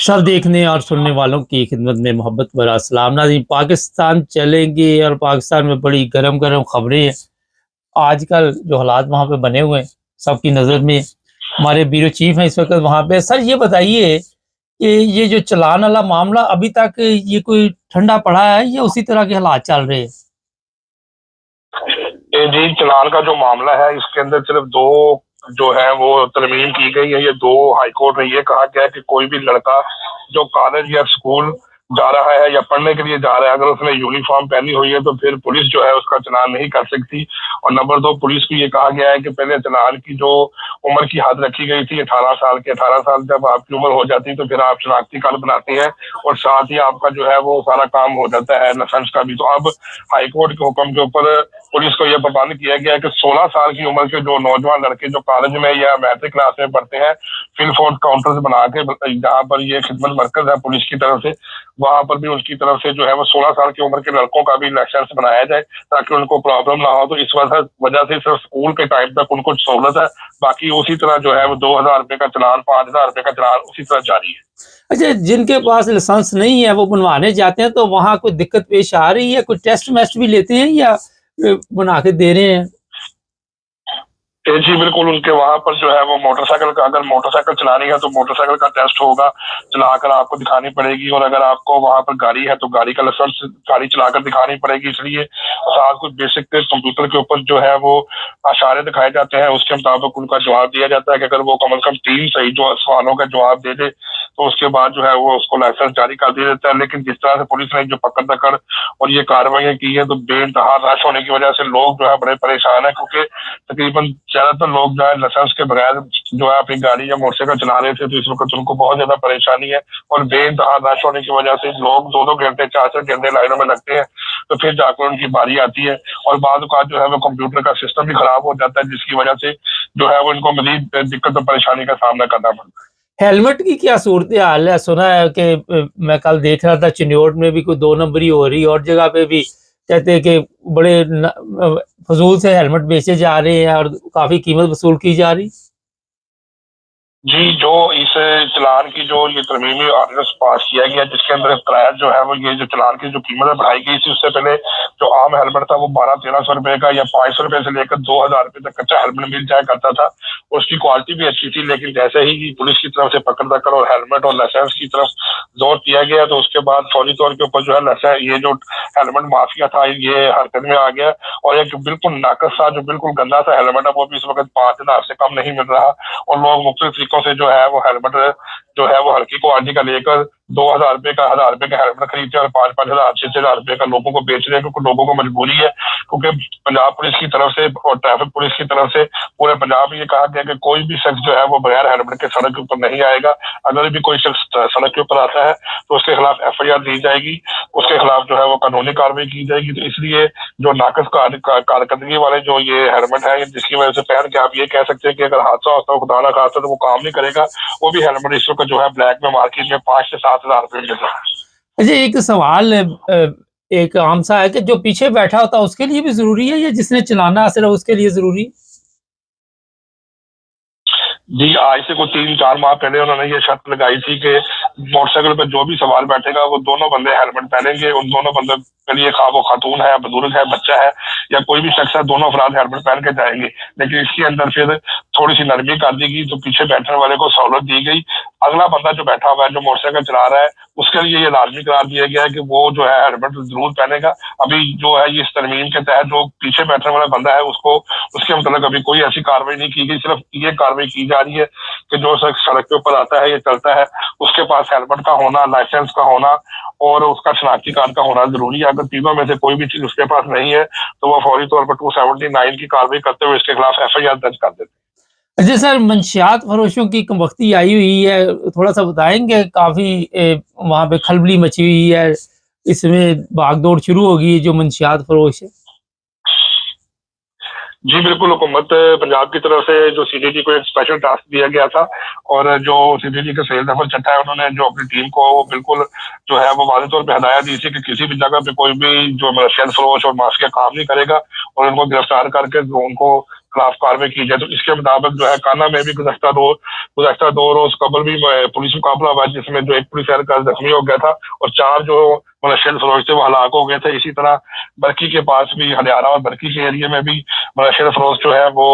सब देखने और सुनने वालों की खिदमत में मोहब्बत भरा सलाम। नाज़रीन, पाकिस्तान चलेंगे और पाकिस्तान में बड़ी गरम गरम खबरें हैं। आजकल जो हालात वहाँ पे बने हुए हैं सबकी नज़र में। हमारे ब्यूरो चीफ हैं इस वक्त वहाँ पे। सर ये बताइए कि ये जो चलान वाला मामला अभी तक ये कोई ठंडा पड़ा है या उसी तरह के हालात चल रहे हैं? जी, चलान का जो मामला है इसके अंदर सिर्फ दो जो है वो तरमीम की गई है। ये दो हाईकोर्ट ने ये कहा गया है कि कोई भी लड़का जो कॉलेज या स्कूल जा रहा है या पढ़ने के लिए जा रहा है, अगर उसने यूनिफॉर्म पहनी हुई है तो फिर पुलिस जो है उसका चलान नहीं कर सकती। और नंबर दो, पुलिस को ये कहा गया है कि पहले चलान की जो उम्र की हद रखी गई थी 18 साल की, 18 साल जब आपकी उम्र हो जाती है तो फिर आप शनाख्ती कार्ड बनाते हैं और साथ ही आपका जो है वो सारा काम हो जाता है लाइसेंस का भी। तो अब हाईकोर्ट के हुक्म के ऊपर पुलिस को यह पाबंद किया गया है कि 16 साल की उम्र के जो नौजवान लड़के जो कॉलेज में या मैट्रिक क्लास में पढ़ते हैं, फिल फोर्थ काउंटर्स बना के जहाँ पर ये खिदमत मरकज है पुलिस की तरफ से, वहां पर भी उनकी तरफ से जो है वो 16 साल की उम्र के लड़कों का भी लाइसेंस बनाया जाए ताकि उनको प्रॉब्लम ना हो। तो इस वजह से सिर्फ स्कूल के टाइम तक उनको सहूलत है, बाकी उसी तरह जो है वो 2000 रुपए का चलान, 5000 रुपए का चलान उसी तरह जारी है। अच्छा, जिनके पास लाइसेंस नहीं है वो बनवाने जाते हैं तो वहाँ कोई दिक्कत पेश आ रही है? कोई टेस्ट वेस्ट भी लेते हैं या बना के दे रहे हैं? जी बिल्कुल, उनके वहां पर जो है वो मोटरसाइकिल का, अगर मोटरसाइकिल चलानी है तो मोटरसाइकिल का टेस्ट होगा, चलाकर आपको दिखानी पड़ेगी। और अगर आपको वहां पर गाड़ी है तो गाड़ी का लाइसेंस गाड़ी चलाकर दिखानी पड़ेगी। इसलिए साथ कुछ बेसिक कंप्यूटर के ऊपर जो है वो इशारे दिखाए जाते हैं, उसके मुताबिक उनका जवाब दिया जाता है कि अगर वो कम से कम 3 सही जो सवालों का जवाब दे दे तो उसके बाद जो है वो उसको लाइसेंस जारी कर दिया जाता है। लेकिन जिस तरह से पुलिस ने जो पकड़ दकड़ और ये कार्रवाई की है तो बेइंतहा रश होने की वजह से लोग जो है बड़े परेशान है, क्योंकि तकरीबन ज्यादातर लोग जो है लाइसेंस के बगैर जो है अपनी गाड़ी या मोटरसाइकिल चला रहे थे। तो इस वक्त उनको बहुत ज्यादा परेशानी है और बेइंतहा रश होने की वजह से लोग 2-2 घंटे 4-4 घंटे लाइनों में लगते हैं, तो फिर जाकर उनकी बारी आती है। और बाद जो है वो कंप्यूटर का सिस्टम भी खराब हो जाता है, जिसकी वजह से जो है वो इनको मजीद दिक्कत और परेशानी का सामना करना पड़ता है। हेलमेट की क्या सूरत हाल है? सुना है कि मैं कल देख रहा था चिन्योट में भी कोई 2 नंबरी हो रही, और जगह पे भी कहते हैं कि बड़े फजूल से हेलमेट बेचे जा रहे हैं और काफी कीमत वसूल की जा रही। जी, जो इस चलान की जो ये तरमीमी ऑर्डिनेंस पास किया गया जिसके अंदर किराया जो है वो ये जो चलान की जो कीमत बढ़ाई गई थी, उससे पहले जो आम हेलमेट था वो 1200-1300 रुपए का या 500 रुपए से लेकर 2000 रुपए तक कच्चा हेलमेट मिल जाया करता था। उसकी क्वालिटी भी अच्छी थी, लेकिन जैसे ही पुलिस की तरफ से पकड़ दकड़ और हेलमेट और लाइसेंस की तरफ जोर दिया गया तो उसके बाद फौरी तौर के ऊपर जो है लाइसेंस ये जो हेलमेट माफिया था ये हरकत में आ गया। और एक बिल्कुल नाकस सा जो बिल्कुल गंदा सा हेलमेट है वो भी इस वक्त 5000 से कम नहीं मिल रहा और लोग मुख्तलिफ तरीकों से जो है वो हेलमेट जो है वो हल्की क्वालिटी का लेकर 2000 रुपए का, 1000 रुपए का हेलमेट खरीदते हैं और 5-5 हजार 6-6 हजार रुपए का लोगों को बेच रहे हैं, क्योंकि लोगों को मजबूरी है। क्योंकि पंजाब पुलिस की तरफ से और ट्रैफिक पुलिस की तरफ से पूरे पंजाब में ये कहा गया कि कोई भी शख्स जो है वो बगैर हेलमेट के सड़क के ऊपर नहीं आएगा। अगर भी कोई शख्स सड़क के ऊपर आता है तो उसके खिलाफ FIR दी जाएगी, उसके खिलाफ जो है वो कानूनी कार्रवाई की जाएगी। तो इसलिए जो नाकस कारकर्दगी वाले जो ये हेलमेट है जिसकी वजह से पहन के आप ये कह सकते हैं कि अगर हादसा होता है खुदा ना खास्ता तो वो काम नहीं करेगा, वो भी हेलमेट इस वक्त जो है ब्लैक में मार्केट में 5 से 7 हजार रुपए मिल रहा है। अच्छा, एक सवाल एक आम सा है कि जो पीछे बैठा होता है उसके लिए भी जरूरी है या जिसने चलाना सिर्फ उसके लिए जरूरी है? जी, आज से कुछ 3-4 माह पहले उन्होंने ये शर्त लगाई थी कि मोटरसाइकिल पर जो भी सवार बैठेगा वो दोनों बंदे हेलमेट पहनेंगे। उन दोनों बंदों के लिए खा वो खातून है, बुजुर्ग है, बच्चा है या कोई भी शख्स है, दोनों अफराद हेलमेट पहन के जाएंगे। लेकिन इसके अंदर फिर थोड़ी सी नरमी कर दी गई, तो पीछे बैठने वाले को सहूलत दी गई। अगला बंदा जो बैठा हुआ है जो मोटरसाइकिल चला रहा है उसके लिए ये लाजमी करार दिया गया है कि वो जो है हेलमेट जरूर पहनेगा। अभी जो है इस तरमीम के तहत जो पीछे बैठने वाला बंदा है उसको उसके मतलब अभी कोई ऐसी कार्रवाई नहीं की गई, सिर्फ ये कार्रवाई की जा रही है कि जो शख्स सड़क के ऊपर आता है, ये चलता है, उसके पास हेलमेट का होना, लाइसेंस का होना और उसका शनाख्ती कार्ड का होना जरूरी है। अगर तीनों में से कोई भी चीज उसके पास नहीं है तो वो फौरी तौर पर 279 की कार्रवाई करते हुए इसके खिलाफ FIR दर्ज कर देते हैं। अच्छा सर, मंशियात फरोशों की कमबख्ती आई हुई है, थोड़ा सा बताएंगे? काफी वहाँ पे खलबली मची हुई है, इसमें भागदौड़ शुरू होगी जो मंशियात फरोश है। जी बिल्कुल, हुकूमत पंजाब की तरफ से जो CDD को एक स्पेशल टास्क दिया गया था और जो CDD के सेल नफर चट्टा है उन्होंने जो अपनी टीम को बिल्कुल जो है वो वाज़ेह तौर पे हदायत दी थी कि किसी भी जगह पे कोई भी जो मनशियात फरोश और माफिया काम नहीं करेगा और उनको गिरफ्तार करके उनको खिलाफ कार्रवाई की जाए। तो इसके मुताबिक जो है काना में भी गुज़श्ता 2 रोज कबल भी पुलिस मुकाबला हुआ, जिसमें जो एक पुलिस एहलकार जख्मी हो गया था और 4 जो मलेशियन फरोज थे वो हलाक हो गए थे। इसी तरह बरकी के पास भी, हलियारा और बरकी के एरिया में भी मलेशियन फरोज जो है वो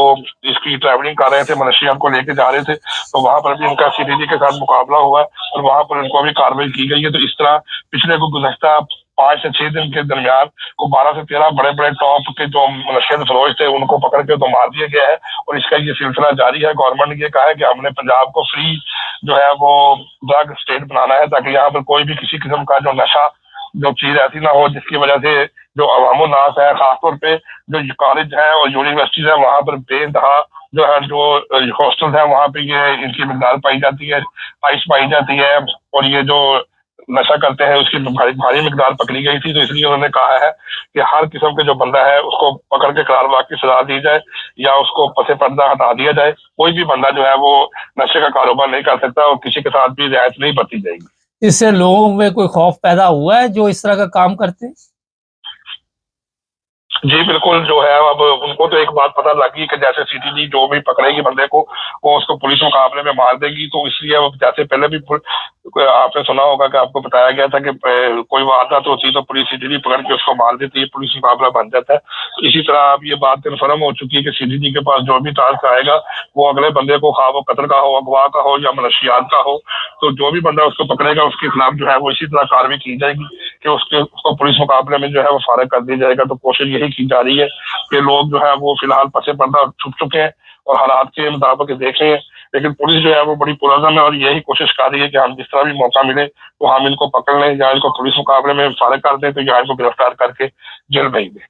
इसकी ट्रैवलिंग कर रहे थे, मलेशिया को लेके जा रहे थे, तो वहां पर भी उनका सीडीडी के साथ मुकाबला हुआ है और वहां पर उनको भी कार्रवाई की गई है। तो इस तरह पिछले को गुज़श्ता 5 से 6 दिन के दरमियान को 12 से 13 बड़े बड़े टॉप के जो मलेशियन फरोज थे उनको पकड़ के तो मार दिया गया है और इसका ये सिलसिला जारी है। गवर्नमेंट ने ये कहा है कि हमने पंजाब को फ्री जो है वो ड्रग स्टेट बनाना है, ताकि यहाँ पर कोई भी किसी किस्म का जो नशा जो चीज ऐसी ना हो जिसकी वजह से जो अवामो नास है, खासतौर पे जो कॉलेज है और यूनिवर्सिटीज है वहां पर बेइंतहा जो है जो हॉस्टल है वहां पे ये इनकी मिकदार पाई जाती है, आइस पाई जाती है और ये जो नशा करते हैं उसकी भारी मिकदार पकड़ी गई थी। तो इसलिए उन्होंने कहा है कि हर किस्म के जो बंदा है उसको पकड़ के करारवाह की सजा दी जाए या उसको पसे पर्दा हटा दिया जाए। कोई भी बंदा जो है वो नशे का कारोबार नहीं कर सकता और किसी के साथ भी रियायत नहीं बरती जाएगी। इससे लोगों में कोई खौफ पैदा हुआ है जो इस तरह का काम करते हैं? जी बिल्कुल, जो है अब उनको तो एक बात पता लगी कि जैसे सीटीडी जो भी पकड़ेगी बंदे को वो उसको पुलिस मुकाबले में मार देगी। तो इसलिए अब जैसे पहले भी आपने सुना होगा कि आपको बताया गया था कि कोई वारदात होती है तो पुलिस सीटीडी पकड़ के उसको मार देती है, पुलिस मुकाबला बन जाता है। तो इसी तरह अब ये बात कन्फर्म हो चुकी है कि सीटीडी के पास जो भी टास्क आएगा वो अगले बंदे को, खा वो कत्ल का हो, अगवा का हो या मनशियात का हो, तो जो भी बंदा उसको पकड़ेगा उसके खिलाफ जो है वो इसी तरह कार्रवाई की जाएगी कि उसको पुलिस मुकाबले में जो है वो फारिग कर दिया जाएगा। तो कोशिश यही की जा रही है कि लोग जो है वो फिलहाल पसे पर्दा छुप चुके हैं और हालात के मुताबिक देख रहे हैं, लेकिन पुलिस जो है वो बड़ी पुरअज़म है और यही कोशिश कर रही है कि हम जिस तरह भी मौका मिले तो हम इनको पकड़ लें या इनको पुलिस मुकाबले में फारिग कर दें तो या इनको गिरफ्तार करके जेल भेज दें।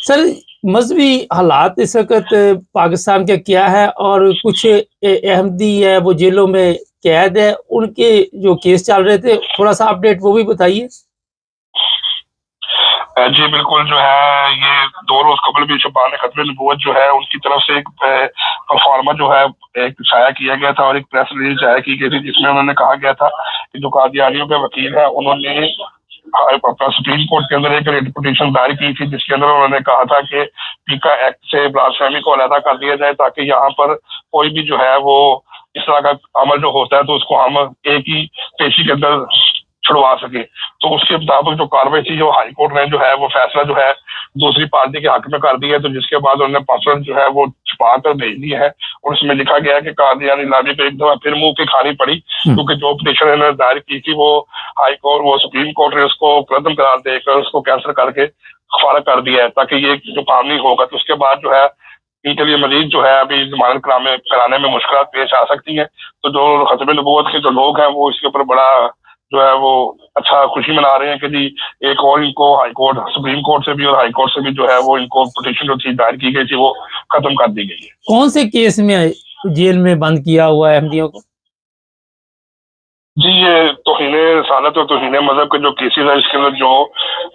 सर, मजहबी हालात इस वक्त पाकिस्तान के क्या है और कुछ अहमदी है वो जेलों में कैद है, उनके जो केस चल रहे थे थोड़ा सा अपडेट वो भी बताइए। जी बिल्कुल, जो है ये 2 रोज कबल भी शबान खत्म नबूवत जो है उनकी तरफ से एक परफॉर्मा जो है एक शाया किया गया था और एक प्रेस रिलीज शाया की गई थी जिसमें उन्होंने कहा गया था कि जो कादियानियों के वकील है उन्होंने सुप्रीम कोर्ट के अंदर एक रिट पिटीशन दायर की थी जिसके अंदर उन्होंने कहा था कि पीका एक्ट से ब्लास्फेमी को अलहदा कर दिया जाए ताकि यहाँ पर कोई भी जो है वो इस तरह का अमल जो होता है तो उसको हम एक ही पेशी के अंदर छुड़वा सके। तो उसके मुताबिक जो कार्रवाई थी जो हाई कोर्ट ने जो है वो फैसला जो है दूसरी पार्टी के हक में कर दिया है। तो जिसके बाद उन्होंने पासवर्ड जो है वो छुपा कर भेज दी है और उसमें लिखा गया है कि कादियानी लाबी को एक दफा फिर मुंह की खानी पड़ी क्योंकि जो पिटीशन इन्होंने दायर की थी वो हाई कोर्ट वो सुप्रीम कोर्ट ने उसको मुकदम करार देकर उसको कैंसिल करके फारिग कर दिया है ताकि ये जो काम नहीं होगा। तो उसके बाद जो है इनके लिए मजीद जो है अभी जमानत कराने में मुश्किल पेश आ सकती है। तो जो खत्म नबूवत के जो लोग हैं वो इसके ऊपर बड़ा जो है वो अच्छा खुशी मना रहे हैं कि जी एक और इनको हाई कोर्ट, सुप्रीम कोर्ट से भी और हाई कोर्ट से भी जो है वो इनको पिटीशन जो थी दायर की गई थी वो खत्म कर दी गई है। कौन से केस में जेल में बंद किया हुआ है अहमदियों को? जी ये तौहीन रसालत और तौहीन मजहब के जो केसेस है इसके अंदर जो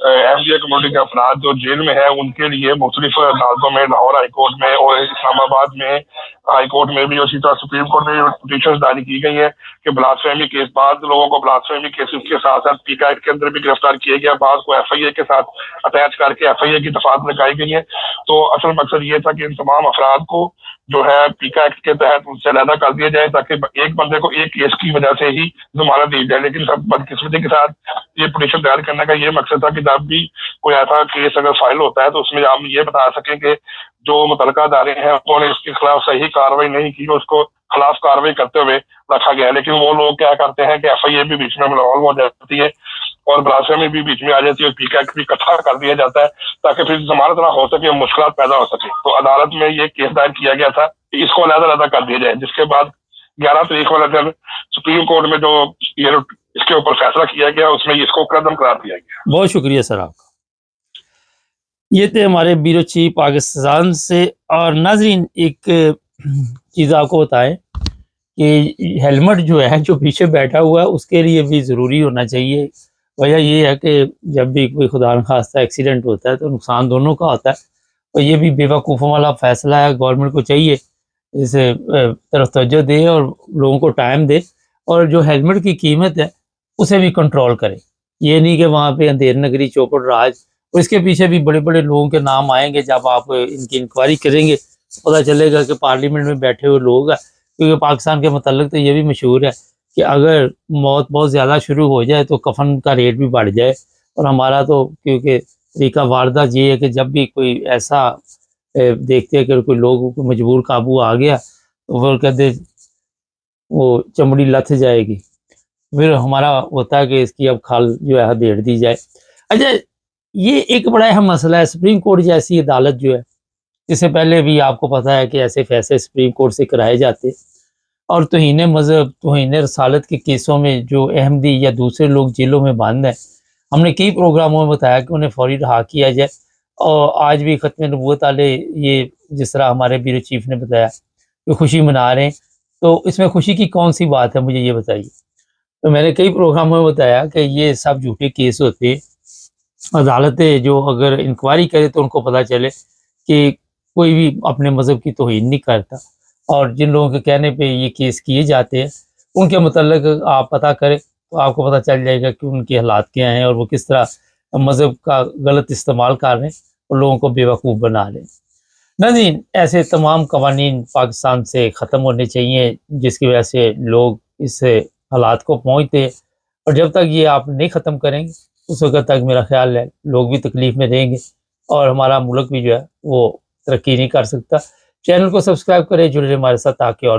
अहमदिया कम्युनिटी के अफराद जो जेल में है उनके लिए मुख्तलिफ अदालतों में, लाहौर हाई कोर्ट में और इस्लामाबाद में हाई कोर्ट में भी और इसी तरह सुप्रीम कोर्ट में पिटीशन जारी की गई है कि ब्लास्फेमी केस, बाद लोगों को ब्लास्फेमी केसेस के साथ साथ पीका एक्ट के अंदर भी गिरफ्तार किया गया, बाद को FIA के साथ अटैच करके FIA की दफात लगाई गई है। तो असल मकसद ये था कि इन तमाम अफराद को जो है पीका एक्ट के तहत उनसे अलहदा कर दिया जाए ताकि एक बंदे को एक केस की वजह से ही जमानत दी जाए। लेकिन सब बदकिस्मती के साथ ये पिटीशन दायर करने का ये मकसद था कि जब भी कोई ऐसा केस अगर फाइल होता है तो उसमें हम ये बता सकें कि जो मुतलका अदारे हैं उन्होंने इसके खिलाफ सही कार्रवाई नहीं की, उसको खिलाफ कार्रवाई करते हुए रखा गया। लेकिन वो लोग क्या करते हैं कि FIA भी बीच में इन्वॉल्व हो जाती है और ब्लास्फेमी भी बीच में आ जाती है और पीका एक्ट भी इकट्ठा कर दिया जाता है ताकि फिर जमानत ना हो सके, मुश्किल पैदा हो सके। तो अदालत में ये केस दायर किया गया था कि इसको अलग-अलग कर दिया जाए, जिसके बाद 11 तारीख वाले दिन सुप्रीम कोर्ट में जो ये इसके ऊपर फैसला किया गया उसमें इसको कदम करार दिया गया। बहुत शुक्रिया सर आपका। ये थे हमारे ब्यूरो चीफ पाकिस्तान से। और नाजरीन एक चीज़ आपको बताएं कि हेलमेट जो है जो पीछे बैठा हुआ है उसके लिए भी ज़रूरी होना चाहिए। वजह ये है कि जब भी कोई खुदा न खास्ता एक्सीडेंट होता है तो नुकसान दोनों का होता है और ये भी बेवकूफ़ों वाला फैसला है। गवर्नमेंट को चाहिए इसे तरफ तवज्जो दे और लोगों को टाइम दे और जो हेलमेट की कीमत है उसे भी कंट्रोल करे। ये नहीं कि वहाँ पे अंधेर नगरी चौपड़ राज और इसके पीछे भी बड़े बड़े लोगों के नाम आएंगे। जब आप इनकी इंक्वायरी करेंगे पता चलेगा कि पार्लियामेंट में बैठे हुए लोग हैं, क्योंकि पाकिस्तान के मतलब तो ये भी मशहूर है कि अगर मौत बहुत ज़्यादा शुरू हो जाए तो कफन का रेट भी बढ़ जाए। और हमारा तो क्योंकि तरीका वारदात ये है कि जब भी कोई ऐसा देखते हैं कि कोई लोगों को मजबूर काबू आ गया तो फिर कहते वो चमड़ी लथ जाएगी, फिर हमारा होता है कि इसकी अब खाल जो है हदेड़ दी जाए। अच्छा, ये एक बड़ा अहम मसला है। सुप्रीम कोर्ट जैसी अदालत जो है, इससे पहले भी आपको पता है कि ऐसे फैसले सुप्रीम कोर्ट से कराए जाते और तौहीन मज़हब, तौहीन रसालत के केसों में जो अहमदी या दूसरे लोग जेलों में बंद हैं, हमने कई प्रोग्रामों में बताया कि उन्हें फौरी रहा किया जाए। और आज भी ख़त्म नबूवत वाले ये जिस तरह हमारे ब्यूरो चीफ ने बताया कि खुशी मना रहे हैं, तो इसमें खुशी की कौन सी बात है, मुझे ये बताइए। तो मैंने कई प्रोग्रामों में बताया कि ये सब झूठे केस होते। अदालतें जो अगर इंक्वायरी करे तो उनको पता चले कि कोई भी अपने मज़हब की तौहीन नहीं करता, और जिन लोगों के कहने पे ये केस किए जाते हैं उनके मतलब आप पता करें तो आपको पता चल जाएगा कि उनके हालात क्या हैं और वो किस तरह मज़हब का गलत इस्तेमाल कर रहे हैं और लोगों को बेवकूफ़ बना रहे हैं। नाज़रीन, ऐसे तमाम कवानीन पाकिस्तान से ख़त्म होने चाहिए जिसकी वजह से लोग इस हालात को पहुँचते हैं, और जब तक ये आप नहीं ख़त्म करेंगे उस वक़्त तक मेरा ख़्याल है लोग भी तकलीफ़ में रहेंगे और हमारा मुल्क भी जो है वो तरक्की नहीं कर सकता। चैनल को सब्सक्राइब करें, जुड़े रहें हमारे साथ ताकि और